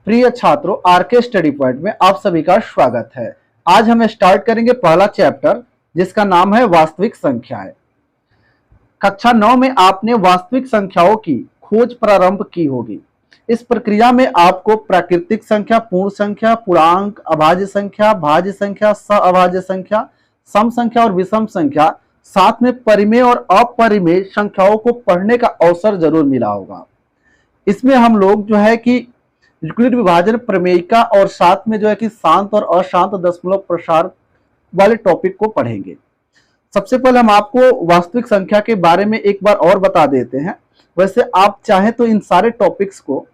प्रिय छात्रों, R K study point में आप सभी का स्वागत है। आज हम स्टार्ट करेंगे पहला चैप्टर जिसका नाम है वास्तविक संख्याएं। कक्षा 9 में आपने वास्तविक संख्याओं की खोज प्रारंभ की होगी। इस प्रक्रिया में आपको प्राकृतिक संख्या, पूर्ण संख्या, पूर्णांक, अभाज्य संख्या, भाज्य संख्या, सहअभाज्य संख्या, सम संख्या और विषम संख्या, साथ में परिमेय और अपरिमेय संख्याओं को पढ़ने का अवसर जरूर मिला होगा। इसमें हम लोग जो है कि यूक्लिड विभाजन, प्रमेयिका और साथ में जो है कि शांत और अशांत दशमलव प्रसार वाले टॉपिक को पढ़ेंगे। सबसे पहले हम आपको वास्तविक संख्या के बारे में एक बार और बता देते हैं। वैसे आप चाहें तो इन सारे टॉपिक्स को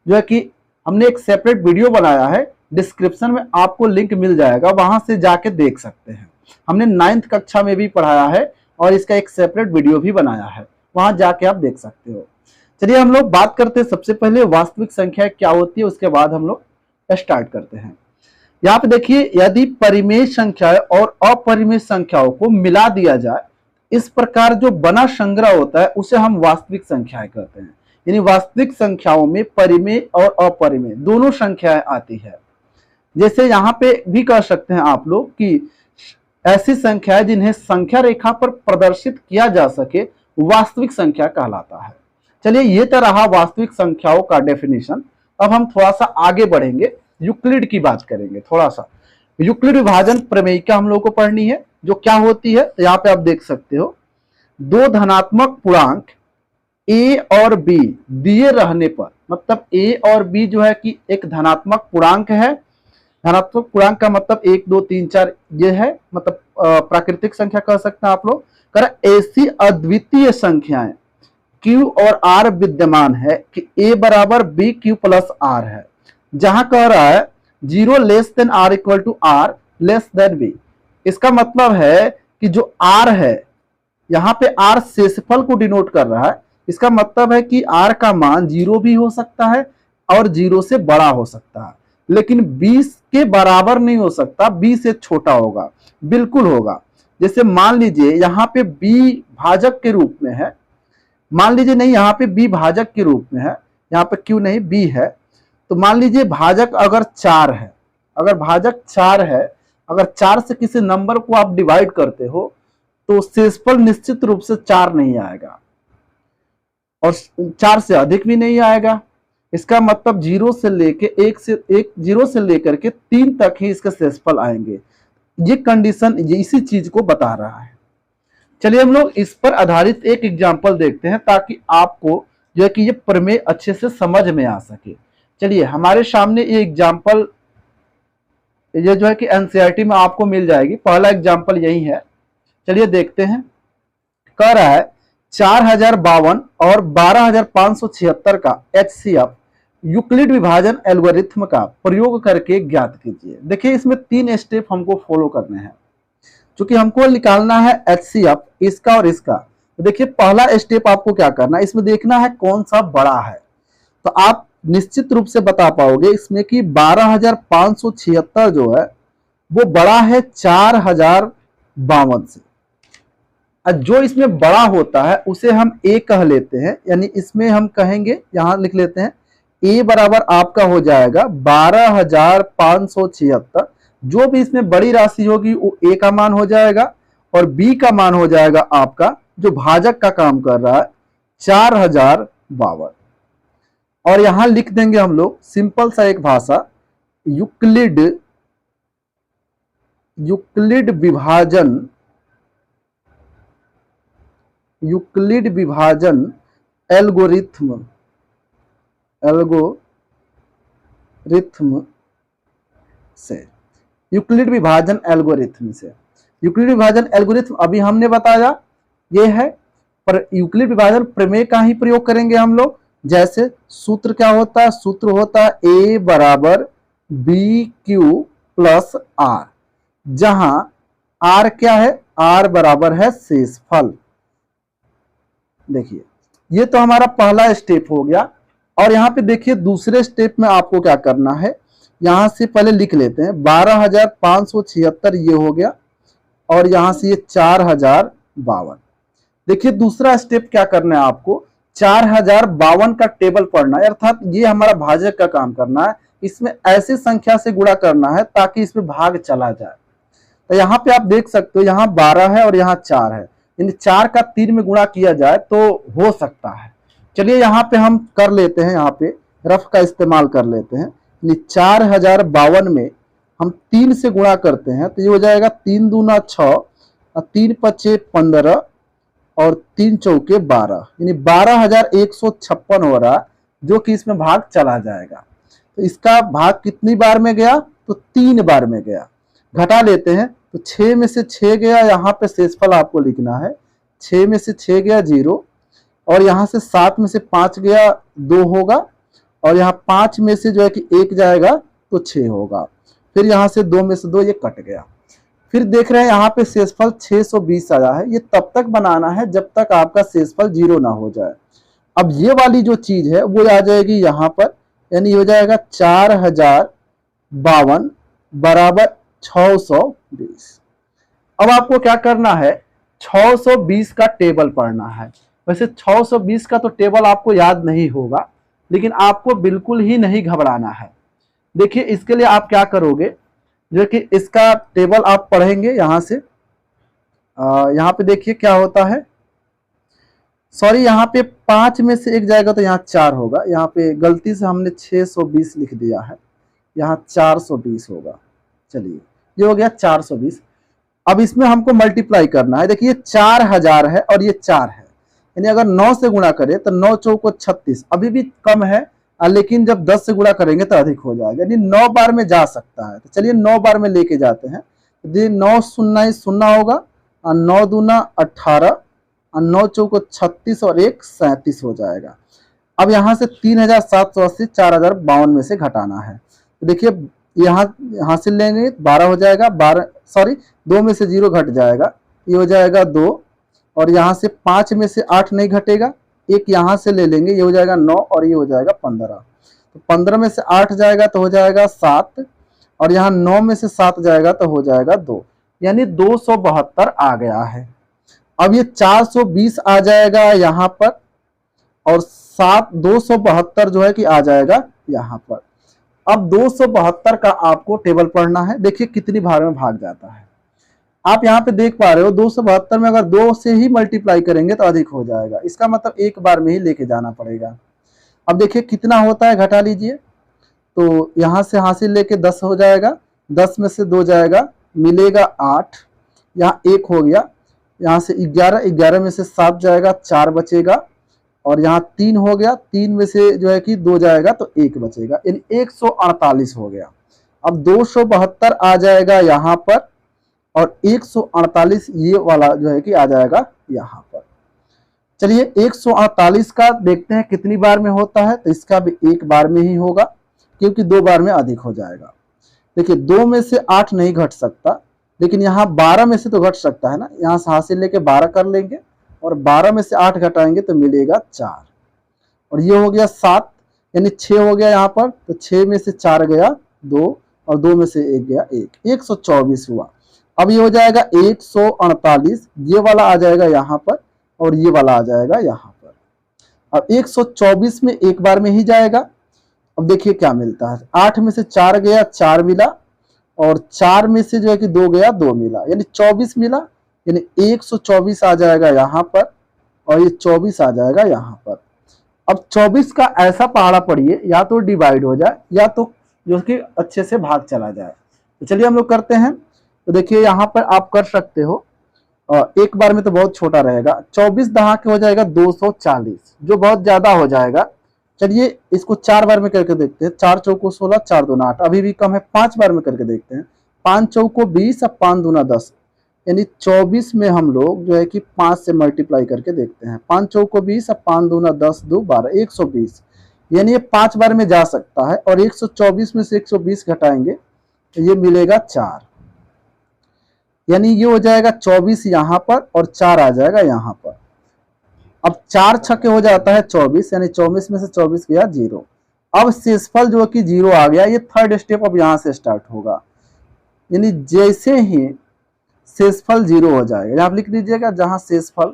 जो है कि हमने एक सेपरेट वीडियो बनाया है, डिस्क्रिप्शन में आपको लिंक मिल जाएगा, वहां से जाके देख सकते हैं। हमने 9th कक्षा में भी पढ़ाया है और इसका एक सेपरेट वीडियो भी बनाया है, वहां जाके आप देख सकते हो। चलिए हम लोग बात करते हैं सबसे पहले वास्तविक संख्या क्या होती है, उसके बाद हम लोग स्टार्ट करते हैं। यहाँ पे देखिए, यदि परिमेय संख्याएं और अपरिमेय संख्याओं को मिला दिया जाए, इस प्रकार जो बना संग्रह होता है उसे हम वास्तविक संख्याएं कहते हैं। यानी वास्तविक संख्याओं में परिमेय और अपरिमेय दोनों संख्याएं आती है। जैसे यहाँ पे भी कह सकते हैं आप लोग कि ऐसी संख्याएं जिन्हें संख्या रेखा पर प्रदर्शित किया जा सके वास्तविक संख्या कहलाता है। चलिए, ये तो रहा वास्तविक संख्याओं का डेफिनेशन। अब हम थोड़ा सा आगे बढ़ेंगे, यूक्लिड की बात करेंगे। थोड़ा सा यूक्लिड विभाजन प्रमेयिका हम लोगों को पढ़नी है, जो क्या होती है। तो यहाँ पे आप देख सकते हो, दो धनात्मक पूर्णांक a और b दिए रहने पर, मतलब a और b जो है कि एक धनात्मक पूर्णांक है। धनात्मक पूर्णांक का मतलब 1 2 3 4 ये है, मतलब प्राकृतिक संख्या कह सकते हैं आप लोग। कर ऐसी अद्वितीय संख्याएं Q और R विद्यमान है कि A बराबर BQ प्लस R है, जहां कह रहा है 0 less than R equal to R less than B। इसका मतलब है कि जो R है, यहाँ पे R शेषफल को डिनोट कर रहा है। इसका मतलब है कि R का मान 0 भी हो सकता है और 0 से बड़ा हो सकता है, लेकिन 20 के बराबर नहीं हो सकता, 20 से छोटा होगा, बिल्कुल होगा। जैसे मान लीजिए यहाँ पे B भाजक के रूप में है, मान लीजिए नहीं, यहाँ पे b भाजक के रूप में है, यहाँ पे q नहीं b है। तो मान लीजिए भाजक अगर 4 है, अगर भाजक 4 है, अगर 4 से किसी नंबर को आप डिवाइड करते हो तो शेषफल निश्चित रूप से 4 नहीं आएगा और 4 से अधिक भी नहीं आएगा। इसका मतलब 0 से लेके 0 से लेकर के 3 तक ही इसके शेषफल आएंगे। ये कंडीशन इसी चीज को बता रहा है। चलिए हम लोग इस पर आधारित एक एग्जाम्पल देखते हैं, ताकि आपको जो है कि ये प्रमेय अच्छे से समझ में आ सके। चलिए, हमारे सामने ये एग्जाम्पल, ये जो है कि एनसीईआरटी में आपको मिल जाएगी। पहला एग्जाम्पल यही है, चलिए देखते हैं। कह रहा है 4052 और 12576 का HCF यूक्लिड विभाजन एल्गोरिथ्म का प्रयोग करके ज्ञात कीजिए। देखिए, इसमें 3 स्टेप हमको फॉलो करने हैं, क्योंकि हमको निकालना है HCF इसका और इसका। तो देखिए, पहला स्टेप आपको क्या करना है, इसमें देखना है कौन सा बड़ा है। तो आप निश्चित रूप से बता पाओगे इसमें कि 12576 जो है वो बड़ा है 4052 से। और जो इसमें बड़ा होता है उसे हम A कह लेते हैं, यानी इसमें हम कहेंगे, यहां लिख लेते हैं A बराबर आपका हो जाएगा 12576। जो भी इसमें बड़ी राशि होगी वो A का मान हो जाएगा और B का मान हो जाएगा आपका, जो भाजक का काम कर रहा है, 4052। और यहां लिख देंगे हम लोग सिंपल सा एक भाषा, यूक्लिड विभाजन एल्गोरिथ्म से। यूक्लिड विभाजन एल्गोरिथ्म अभी हमने बताया ये है, पर यूक्लिड विभाजन प्रमेय का ही प्रयोग करेंगे हम लोग। जैसे सूत्र क्या होता है, सूत्र होता है A बराबर BQ प्लस R, जहां R क्या है, R बराबर है शेषफल। देखिए, ये तो हमारा पहला स्टेप हो गया। और यहाँ पे देखिए, दूसरे स्टेप में आपको क्या करना है, यहां से पहले लिख लेते हैं 12576 ये हो गया, और यहां से ये 4052। देखिए, दूसरा स्टेप क्या करना है आपको, 4052 का टेबल पढ़ना है, अर्थात ये हमारा भाजक का काम करना है। इसमें ऐसी संख्या से गुणा करना है ताकि इसमें भाग चला जाए। तो यहाँ पे आप देख सकते हो, यहाँ 12 है और यहाँ 4 है, यानी 4 का 3 में गुणा किया जाए तो हो सकता है। चलिए यहाँ पे हम कर लेते हैं, यहाँ पे रफ का इस्तेमाल कर लेते हैं। यानी 4052 में हम 3 से गुणा करते हैं तो ये हो जाएगा 3 दूना 6, 3 पचे 15 और 3 चौके 12, यानी 12,156 हो रहा, जो कि इसमें भाग चला जाएगा। तो इसका भाग कितनी बार में गया, तो 3 बार में गया। घटा लेते हैं तो 6 में से 6 गया, यहाँ पे शेषफल आपको लिखना है। 6 में से 6 गया 0, और यहाँ से 7 में से 5 गया 2 होगा, और यहाँ 5 में से जो है कि 1 जाएगा तो 6 होगा। फिर यहाँ से 2 में से 2 ये कट गया। फिर देख रहे हैं यहाँ पे शेषफल 620 आया है। ये तब तक बनाना है जब तक आपका शेषफल 0 ना हो जाए। अब ये वाली जो चीज है वो आ जाएगी यहाँ पर, यानी हो जाएगा 4052 बराबर 620। अब आपको क्या करना है, 620 का टेबल पढ़ना है। वैसे 620 का तो टेबल आपको याद नहीं होगा, लेकिन आपको बिल्कुल ही नहीं घबराना है। देखिए इसके लिए आप क्या करोगे, जो कि इसका टेबल आप पढ़ेंगे यहाँ से। यहाँ पे देखिए क्या होता है, सॉरी यहाँ पे 5 में से 1 जाएगा तो यहाँ 4 होगा। यहाँ पे गलती से हमने 620 लिख दिया है, यहाँ 420 होगा। चलिए ये हो गया 420। अब इसमें हमको मल्टीप्लाई करना है। देखिए 4000 है और ये 4 है, यानी अगर 9 से गुणा करें तो 9 चौको 36, अभी भी कम है, लेकिन जब 10 से गुणा करेंगे तो अधिक हो जाएगा, यानी 9 बार में जा सकता है। तो चलिए 9 बार में लेके जाते हैं। तो 9 शून्य 0 होगा, और 9 दूना 18, और 9 चौको 36 और 1 37 हो जाएगा। अब यहाँ से 3780 4052 में से घटाना है। तो देखिए यहाँ से लेंगे 12 हो जाएगा, 12 सॉरी 2 में से 0 घट जाएगा, ये हो जाएगा 2, और यहाँ से 5 में से 8 नहीं घटेगा, 1 यहाँ से ले लेंगे, ये हो जाएगा 9, और ये हो जाएगा 15। तो 15 में से 8 जाएगा तो हो जाएगा 7, और यहाँ 9 में से 7 जाएगा तो हो जाएगा 2, यानी 272 आ गया है। अब ये 420 आ जाएगा यहाँ पर, और 272 जो है कि आ जाएगा यहाँ पर। अब 272 का आपको टेबल पढ़ना है। देखिए कितनी बार में भाग जाता है, आप यहाँ पे देख पा रहे हो। 272 में अगर 2 से ही मल्टीप्लाई करेंगे तो अधिक हो जाएगा, इसका मतलब 1 बार में ही लेके जाना पड़ेगा। अब देखिए कितना होता है, घटा लीजिए। तो यहाँ से हासिल लेके 10 हो जाएगा, 10 में से 2 जाएगा, मिलेगा 8, यहाँ 1 हो गया, यहाँ से 11, 11 में से 7 जाएगा, 4 बचेगा, और यहाँ 3 हो गया, 3 में से जो है कि 2 जाएगा तो 1 बचेगा, यानी 148 हो गया। अब 272 आ जाएगा यहाँ पर, और 148 ये वाला जो है कि आ जाएगा यहाँ पर। चलिए 148 का देखते हैं कितनी बार में होता है, तो इसका भी 1 बार में ही होगा, क्योंकि 2 बार में अधिक हो जाएगा। देखिए 2 में से 8 नहीं घट सकता, लेकिन यहाँ 12 में से तो घट सकता है ना, यहाँ से हासिल लेके 12 कर लेंगे, और 12 में से 8 घटाएंगे तो मिलेगा 4, और ये हो गया 7, यानी 6 हो गया यहाँ पर। तो 6 में से 4 गया 2, और 2 में से 1 गया 1, 124 हुआ। अब ये हो जाएगा 148, ये वाला आ जाएगा यहाँ पर, और ये वाला आ जाएगा यहाँ पर। अब 124 में 1 बार में ही जाएगा। अब देखिए क्या मिलता है, 8 में से 4 गया 4 मिला, और 4 में से जो है कि 2 गया 2 मिला, यानी 24 मिला, यानी 124 आ जाएगा यहाँ पर, और ये 24 आ जाएगा यहाँ पर। अब 24 का ऐसा पहाड़ा पढ़िए, या तो डिवाइड हो जाए या तो जो कि अच्छे से भाग चला जाए। तो चलिए हम लोग करते हैं। तो देखिए यहाँ पर आप कर सकते हो, एक बार में तो बहुत छोटा रहेगा। 24 दहाके हो जाएगा 240, जो बहुत ज्यादा हो जाएगा। चलिए इसको 4 बार में करके देखते हैं। 4 चौको 16, 4 दूना 8, अभी भी कम है, 5 बार में करके देखते हैं। 5 चौको 20, अब 5 दूना 10, यानी 24 में हम लोग जो है कि 5 से मल्टीप्लाई करके देखते हैं। 5 चौको 20, अब 5 दूना 10, 2 12, 120, यानी ये 5 बार में जा सकता है। और 124 में से 120 घटाएंगे तो ये मिलेगा 4, यानी ये हो जाएगा 24 यहाँ पर, और 4 आ जाएगा यहाँ पर। अब 4 छक्के हो जाता है 24, यानी 24 में से 24 गया 0। अब शेषफल जो कि 0 आ गया। ये थर्ड स्टेप अब यहाँ से स्टार्ट होगा, यानी जैसे ही शेषफल 0 हो जाएगा, यहाँ लिख दीजिएगा जहां शेषफल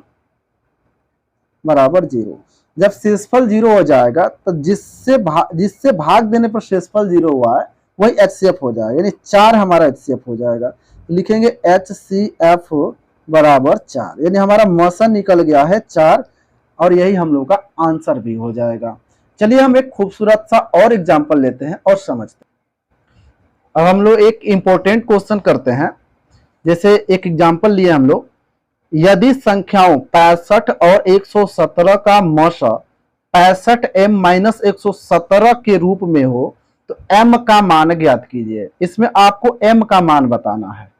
बराबर 0, जब शेषफल 0 हो जाएगा तो जिससे भाग देने पर शेषफल 0 हुआ है वही HCF हो जाएगा, यानी 4 हमारा HCF हो जाएगा। तो लिखेंगे HCF बराबर 4, यानी हमारा मौसा निकल गया है 4, और यही हम लोग का आंसर भी हो जाएगा। चलिए हम एक खूबसूरत सा और एग्जाम्पल लेते हैं और समझते हैं। अब हम लोग एक इंपॉर्टेंट क्वेश्चन करते हैं। जैसे एक एग्जाम्पल लिए हम लोग, यदि संख्याओं 65 और 117 का मौसा 65m-117 के रूप में हो तो m का मान ज्ञात कीजिए। इसमें आपको m का मान बताना है।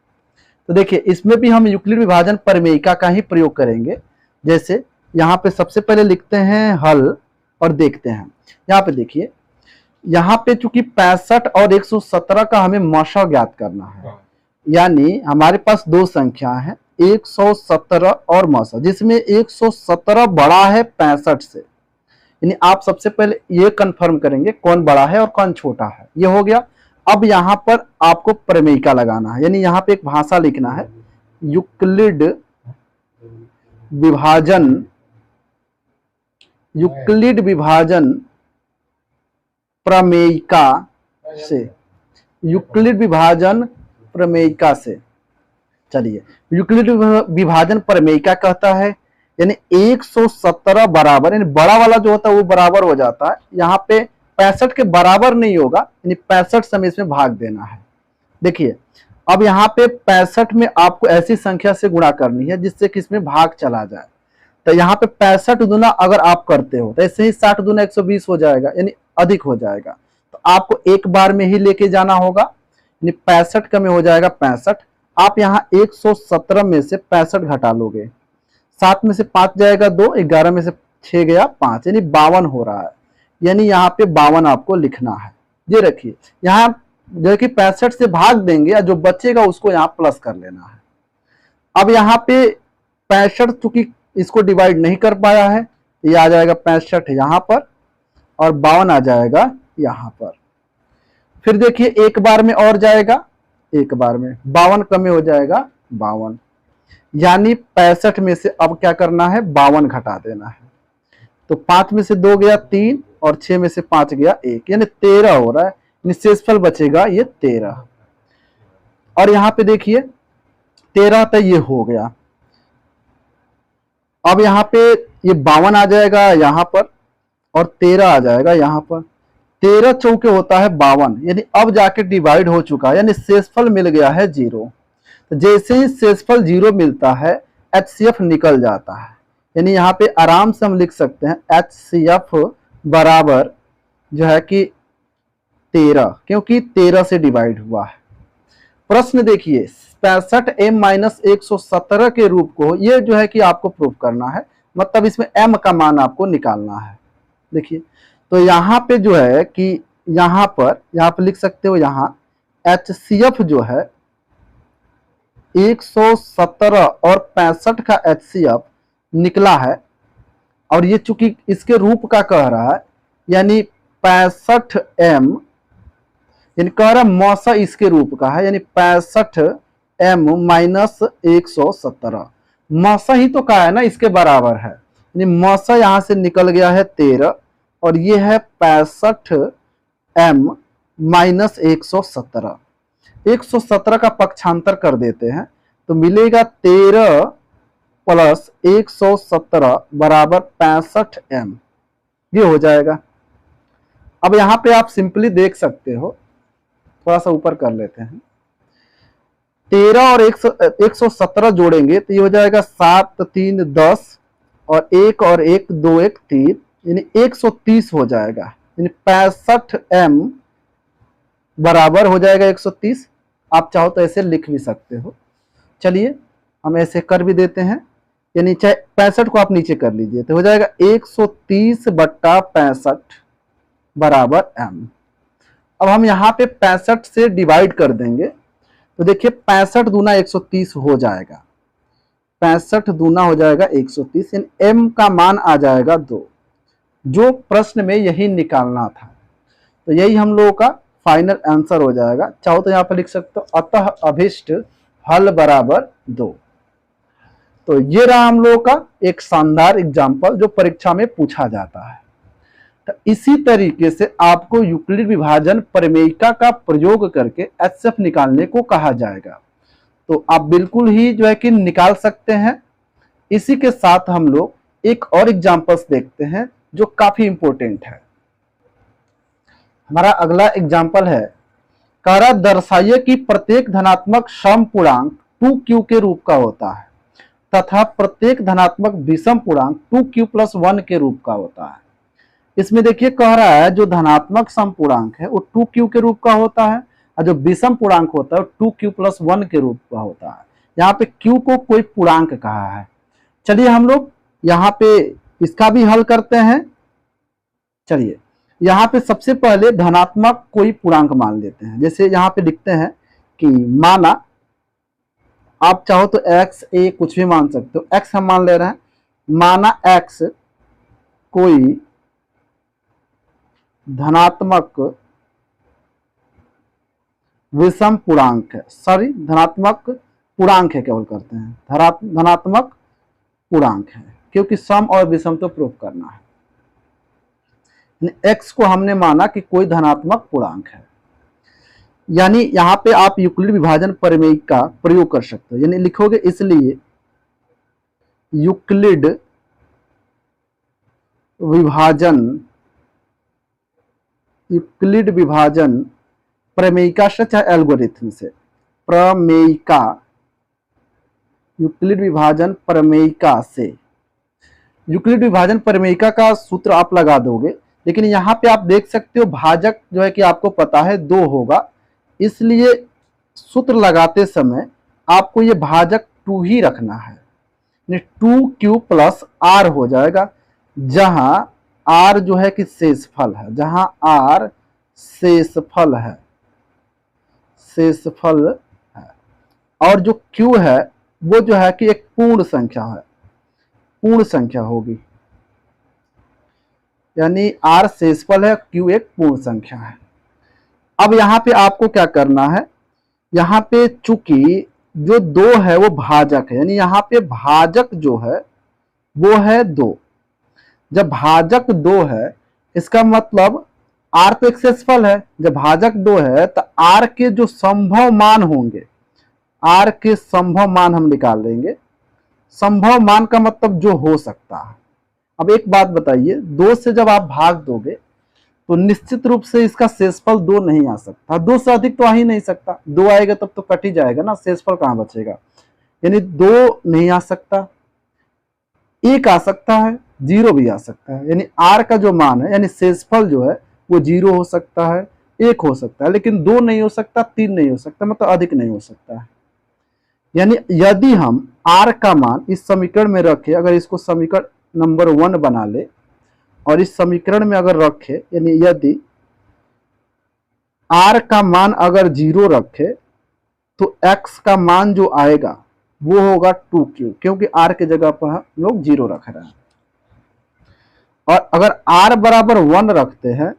तो देखिए इसमें भी हम यूक्लिड विभाजन प्रमेयिका का ही प्रयोग करेंगे। जैसे यहाँ पे सबसे पहले लिखते हैं हल और देखते हैं। यहाँ पे देखिए, यहाँ पे चूंकि 65 और 117 का हमें मौसा ज्ञात करना है, यानी हमारे पास दो संख्या है 117 और मौसा, जिसमें 117 बड़ा है 65 से। यानी आप सबसे पहले ये कंफर्म करेंगे कौन बड़ा है और कौन छोटा है, ये हो गया। अब यहाँ पर आपको प्रमेयिका लगाना है, यानी यहाँ पे एक भाषा लिखना है, यूक्लिड विभाजन प्रमेयिका से, यूक्लिड विभाजन प्रमेयिका से। चलिए, यूक्लिड विभाजन प्रमेयिका कहता है यानी 117 बराबर, यानी बड़ा वाला जो होता है वो बराबर हो जाता है, यहाँ पे 65 के बराबर नहीं होगा, यानी 65 से हमें इसमें भाग देना है। देखिए अब यहाँ पे 65 में आपको ऐसी संख्या से गुणा करनी है जिससे कि इसमें भाग चला जाए। तो यहाँ पे 65 गुना अगर आप करते हो तो ऐसे ही 60 गुना 120 हो जाएगा, यानी अधिक हो जाएगा। तो आपको एक बार में ही लेके जाना होगा, यानी 65 का में हो जाएगा 65। आप यहाँ 117 में से 65 घटा लोगे, 7 में से 5 जाएगा 2, 11 में से 6 गया 5, यानी 52 हो रहा है। यानी यहाँ पे 52 आपको लिखना है। ये रखिए, यहाँ जो कि 65 से भाग देंगे और जो बचेगा उसको यहाँ प्लस कर लेना है। अब यहाँ पे 65 चूंकि इसको डिवाइड नहीं कर पाया है, ये आ जाएगा 65 यहाँ पर और 52 आ जाएगा यहाँ पर। फिर देखिए एक बार में और जाएगा, एक बार में 52 कम हो जाएगा 52, यानी 65 में से अब क्या करना है 52 घटा देना है। तो 5 में से 2 गया 3 और 6 में से 5 गया 1, यानी 13 हो रहा है। शेषफल बचेगा ये 13। और यहाँ पे देखिए 13 तो ये हो गया। अब यहाँ पे ये 52 आ जाएगा यहाँ पर और 13 आ जाएगा यहाँ पर। 13 चौके होता है 52, यानी अब जाके डिवाइड हो चुका है, यानी शेषफल मिल गया है 0। तो जैसे ही शेषफल 0 मिलता है HCF निकल जाता है, यानी यहाँ पे आराम से हम लिख सकते हैं HCF बराबर जो है कि 13, क्योंकि 13 से डिवाइड हुआ है। प्रश्न देखिए 65m-117 के रूप को ये जो है कि आपको प्रूफ करना है, मतलब इसमें m का मान आपको निकालना है। देखिए तो यहाँ पे जो है कि यहाँ पे लिख सकते हो, यहाँ HCF जो है 117 और 65 का HCF निकला है, और ये चूंकि इसके रूप का कह रहा है, यानी 65m, यानी कह रहा है मौसा इसके रूप का है, यानी 65m-117 मौसा ही तो कहा है ना, इसके बराबर है, यानी मौसा यहाँ से निकल गया है 13 और ये है 65m-117। 117 का पक्षांतर कर देते हैं तो मिलेगा 13 प्लस 117 बराबर 65m, ये हो जाएगा। अब यहाँ पे आप सिंपली देख सकते हो, थोड़ा सा ऊपर कर लेते हैं, 13 और 117 जोड़ेंगे तो ये हो जाएगा 7 3 10 और 1 और 1 2 1 3, यानी 130 हो जाएगा, यानी 65m बराबर हो जाएगा 130। आप चाहो तो ऐसे लिख भी सकते हो। चलिए हम ऐसे कर भी देते हैं, यानी चाहे 65 को आप नीचे कर लीजिए तो हो जाएगा 130/65 बराबर m। अब हम यहाँ पे 65 से डिवाइड कर देंगे तो देखिए 65 दूना 130 हो जाएगा, 65 दूना हो जाएगा 130, यानी m का मान आ जाएगा 2, जो प्रश्न में यही निकालना था। तो यही हम लोगों का फाइनल आंसर हो जाएगा। चाहो तो यहाँ पर लिख सकते हो अतः अभिष्ट हल बराबर 2। तो ये रहा हम लोगों का एक शानदार एग्जाम्पल जो परीक्षा में पूछा जाता है। तो इसी तरीके से आपको यूक्लिड विभाजन प्रमेयिका का प्रयोग करके एचसीएफ निकालने को कहा जाएगा। तो आप बिल्कुल ही जो है कि निकाल सकते हैं। इसी के साथ हम लोग एक और एग्जाम्पल्स देखते हैं जो काफी इंपॉर्टेंट है। हमारा अगला एग्जाम्पल है, कह रहा दर्शाइए कि प्रत्येक धनात्मक सम पूर्णांक 2q के रूप का होता है तथा प्रत्येक धनात्मक विषम पूर्णांक 2q + 1 के रूप का होता है। इसमें देखिए कह रहा है जो धनात्मक सम पूर्णांक है वो 2q के रूप का होता है और जो विषम पूर्णांक होता है वो 2q + 1 के रूप का होता है। यहाँ पे q को कोई पूर्णांक कहा है। चलिए हम लोग यहाँ पे इसका भी हल करते हैं। चलिए यहाँ पे सबसे पहले धनात्मक कोई पूर्णांक मान लेते हैं। जैसे यहाँ पे लिखते हैं कि माना, आप चाहो तो x a कुछ भी मान सकते हो, x हम मान ले रहे हैं। माना x कोई धनात्मक विषम पूर्णांक है, सॉरी धनात्मक पूर्णांक है, केवल करते हैं धनात्मक पूर्णांक है क्योंकि सम और विषम तो प्रूफ करना है। x को हमने माना कि कोई धनात्मक पूर्णांक है, यानी यहाँ पे आप यूक्लिड विभाजन प्रमेय का प्रयोग कर सकते हो। यानी लिखोगे इसलिए यूक्लिड विभाजन प्रमेयिका से चाहे एल्गोरिथम से, प्रमेयिका यूक्लिड विभाजन प्रमेयिका से, यूक्लिड विभाजन प्रमेयिका का सूत्र आप लगा दोगे। लेकिन यहाँ पे आप देख सकते हो भाजक जो है कि आपको पता है 2 होगा, इसलिए सूत्र लगाते समय आपको ये भाजक 2 ही रखना है। 2q + r हो जाएगा, जहां r जो है कि शेषफल है, जहां r शेषफल है और जो q है वो जो है कि एक पूर्ण संख्या है, पूर्ण संख्या होगी। यानी r शेषफल है, q एक पूर्ण संख्या है। अब यहाँ पे आपको क्या करना है, यहाँ पे चूंकि जो 2 है वो भाजक है, यानी यहाँ पे भाजक जो है वो है 2। जब भाजक 2 है इसका मतलब r तो एक शेषफल है, जब भाजक 2 है तो r के जो संभव मान होंगे, r के संभव मान हम निकाल लेंगे। संभव मान का मतलब जो हो सकता है। अब एक बात बताइए, 2 से जब आप भाग दोगे तो निश्चित रूप से इसका शेषफल 2 नहीं आ सकता, 2 से अधिक तो आ ही नहीं सकता। 2 आएगा तब तो कट ही जाएगा ना, शेषफल कहां बचेगा। यानी 2 नहीं आ सकता, 1 आ सकता है, 0 भी आ सकता है। यानी r का जो मान है यानी शेषफल जो है वो 0 हो सकता है, 1 हो सकता है, लेकिन 2 नहीं हो सकता, 3 नहीं हो सकता, मतलब अधिक नहीं हो सकता है। यानी यदि हम r का मान इस समीकरण में रखें, अगर इसको समीकरण नंबर 1 बना ले और इस समीकरण में अगर रखे, यानी यदि r का मान अगर 0 रखे तो x का मान जो आएगा वो होगा 2q, क्योंकि r के जगह पर हम लोग 0 रख रहे हैं। और अगर r बराबर 1 रखते हैं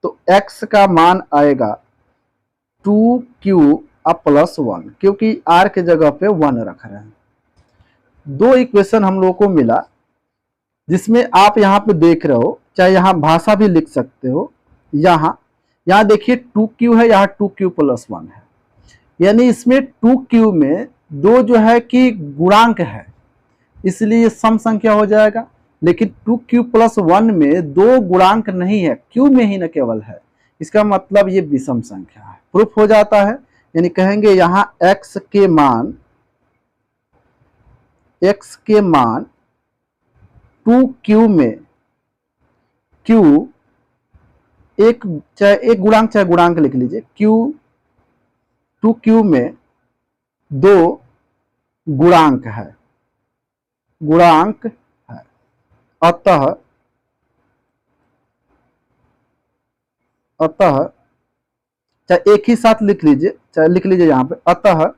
तो x का मान आएगा 2q + 1, क्योंकि r के जगह पे 1 रख रहे हैं। 2 इक्वेशन हम लोगों को मिला, जिसमें आप यहाँ पे देख रहे हो, चाहे यहाँ भाषा भी लिख सकते हो। यहाँ देखिए 2q है, यहाँ 2q + 1 है, यानी इसमें 2q में 2 जो है कि गुणांक है, इसलिए सम संख्या हो जाएगा। लेकिन 2q + 1 में 2 गुणांक नहीं है, q में ही न केवल है, इसका मतलब ये विषम संख्या है, प्रूफ हो जाता है। यानी कहेंगे यहाँ x के मान 2q में q चाहे एक गुणांक चाहे गुणांक लिख लीजिए, q 2q में 2 गुणांक है, अतः चाहे एक ही साथ लिख लीजिए, यहाँ पे अतः।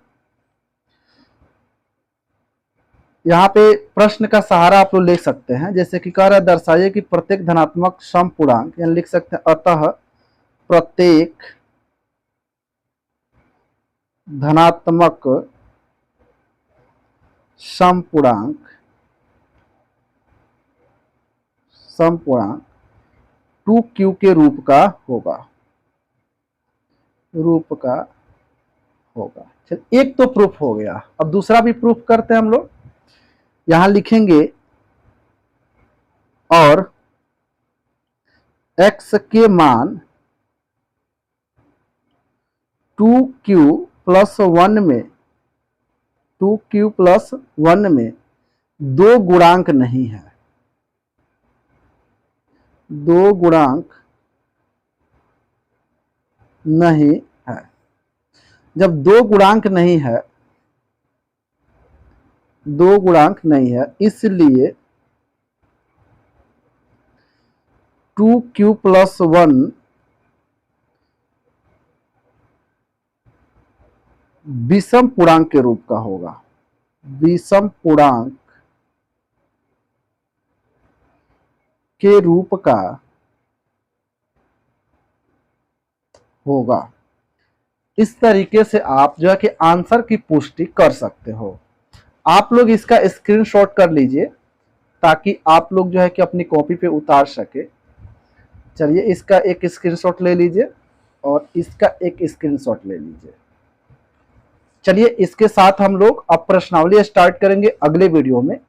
यहाँ पे प्रश्न का सहारा आप लोग ले सकते हैं, जैसे कि कह रहा है दर्शाइए कि प्रत्येक धनात्मक सम पूर्णांक, यानी लिख सकते हैं अतः प्रत्येक धनात्मक समपूर्णांक 2q के रूप का होगा। चल, एक तो प्रूफ हो गया, अब दूसरा भी प्रूफ करते हैं हम लोग। यहां लिखेंगे और x के मान 2q प्लस 1 में 2 गुणांक नहीं है। जब दो गुणांक नहीं है इसलिए 2q प्लस 1 विषम पूर्णांक के रूप का होगा। विषम पूर्णांक के रूप का होगा। इस तरीके से आप जो है कि आंसर की पुष्टि कर सकते हो। आप लोग इसका स्क्रीनशॉट कर लीजिए ताकि आप लोग जो है कि अपनी कॉपी पे उतार सके। चलिए, इसका एक स्क्रीनशॉट ले लीजिए और इसका एक स्क्रीनशॉट ले लीजिए। चलिए, इसके साथ हम लोग अब प्रश्नावली स्टार्ट करेंगे अगले वीडियो में।